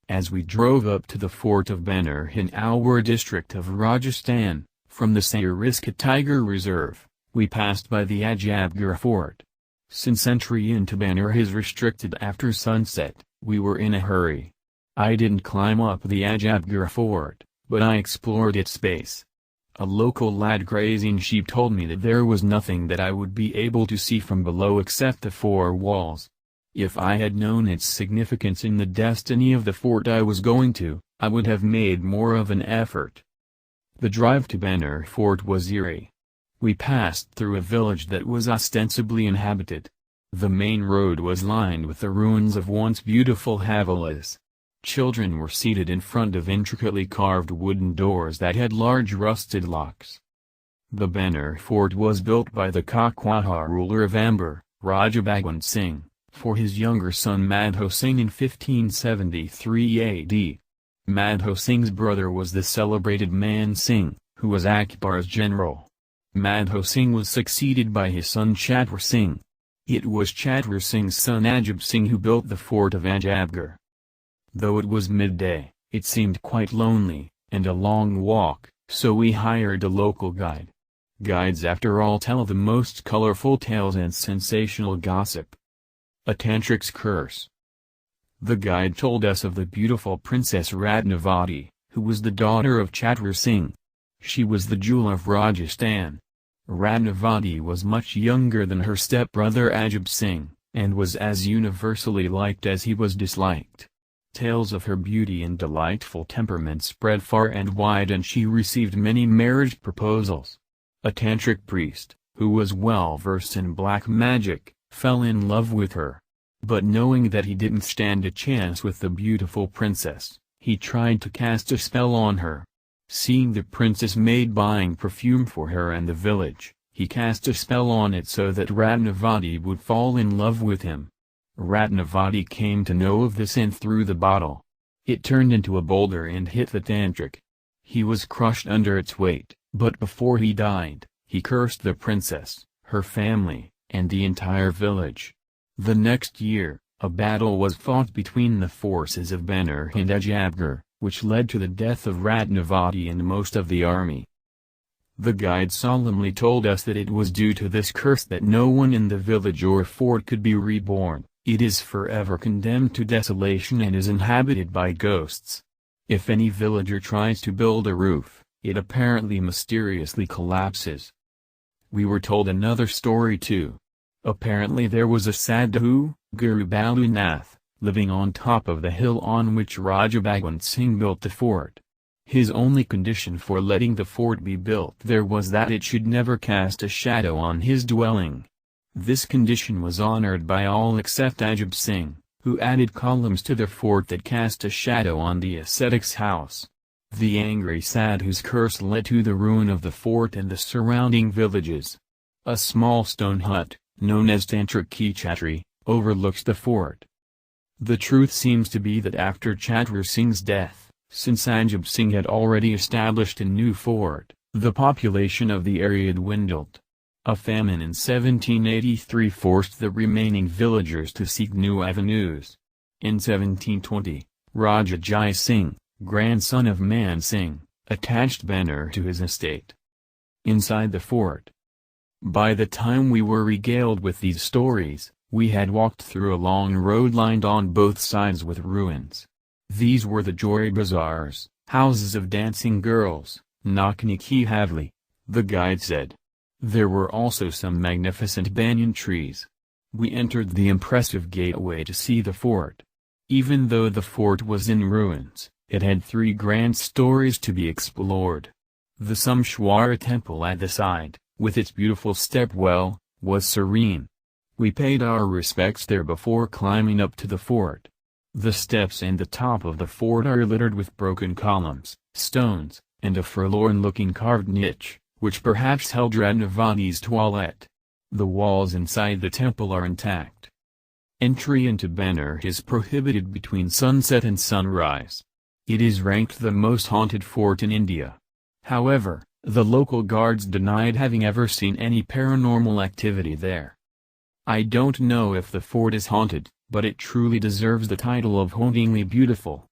As we drove up to the fort of Bhangarh in Alwar district of Rajasthan, from the Sariska Tiger Reserve, we passed by the Ajabgarh fort. Since entry into Bhangarh is restricted after sunset, we were in a hurry. I didn't climb up the Ajabgarh fort, but I explored its base. A local lad grazing sheep told me that there was nothing that I would be able to see from below except the four walls. If I had known its significance in the destiny of the fort I was going to, I would have made more of an effort. The drive to Bhangarh fort was eerie. We passed through a village that was ostensibly inhabited. The main road was lined with the ruins of once beautiful havelis. Children were seated in front of intricately carved wooden doors that had large rusted locks. The Bhangarh fort was built by the Kakwaha ruler of Amber, Raja Bhagwant Singh, for his younger son Madho Singh in 1573 AD. Madho Singh's brother was the celebrated Man Singh, who was Akbar's general. Madho Singh was succeeded by his son Chatwar Singh. It was Chatwar Singh's son Ajab Singh who built the fort of Ajabgarh. Though it was midday, it seemed quite lonely, and a long walk, so we hired a local guide. Guides after all tell the most colorful tales and sensational gossip. A Tantric's Curse. The guide told us of the beautiful Princess Ratnavati, who was the daughter of Chatwar Singh. She was the jewel of Rajasthan. Ratnavati was much younger than her stepbrother Ajab Singh, and was as universally liked as he was disliked. Tales of her beauty and delightful temperament spread far and wide, and she received many marriage proposals. A tantric priest, who was well versed in black magic, fell in love with her. But knowing that he didn't stand a chance with the beautiful princess, he tried to cast a spell on her. Seeing the princess maid buying perfume for her and the village, he cast a spell on it so that Ratnavati would fall in love with him. Ratnavati came to know of this and threw the bottle. It turned into a boulder and hit the tantric. He was crushed under its weight, but before he died, he cursed the princess, her family, and the entire village. The next year, a battle was fought between the forces of Bhangarh and Ajabgarh, which led to the death of Ratnavati and most of the army. The guide solemnly told us that it was due to this curse that no one in the village or fort could be reborn. It is forever condemned to desolation and is inhabited by ghosts. If any villager tries to build a roof, it apparently mysteriously collapses. We were told another story too. Apparently there was a sadhu, Guru Balunath, living on top of the hill on which Raja Bhagwant Singh built the fort. His only condition for letting the fort be built there was that it should never cast a shadow on his dwelling. This condition was honored by all except Ajab Singh, who added columns to the fort that cast a shadow on the ascetic's house. The angry sadhu's curse led to the ruin of the fort and the surrounding villages. A small stone hut, known as Tantric Ki Chatri, overlooks the fort. The truth seems to be that after Chatwar Singh's death, since Ajab Singh had already established a new fort, the population of the area dwindled. A famine in 1783 forced the remaining villagers to seek new avenues. In 1720, Raja Jai Singh, grandson of Man Singh, attached Bhangarh to his estate. Inside the fort. By the time we were regaled with these stories, we had walked through a long road lined on both sides with ruins. These were the Joy Bazaars, houses of dancing girls, Nakni Ki Havli, the guide said. There were also some magnificent banyan trees. We entered the impressive gateway to see the fort. Even though the fort was in ruins, it had 3 grand stories to be explored. The Samshwara temple at the side, with its beautiful step-well, was serene. We paid our respects there before climbing up to the fort. The steps and the top of the fort are littered with broken columns, stones, and a forlorn-looking carved niche, which perhaps held Ratnavati's toilette. The walls inside the temple are intact. Entry into Bhangarh is prohibited between sunset and sunrise. It is ranked the most haunted fort in India. However, the local guards denied having ever seen any paranormal activity there. I don't know if the fort is haunted, but it truly deserves the title of hauntingly beautiful.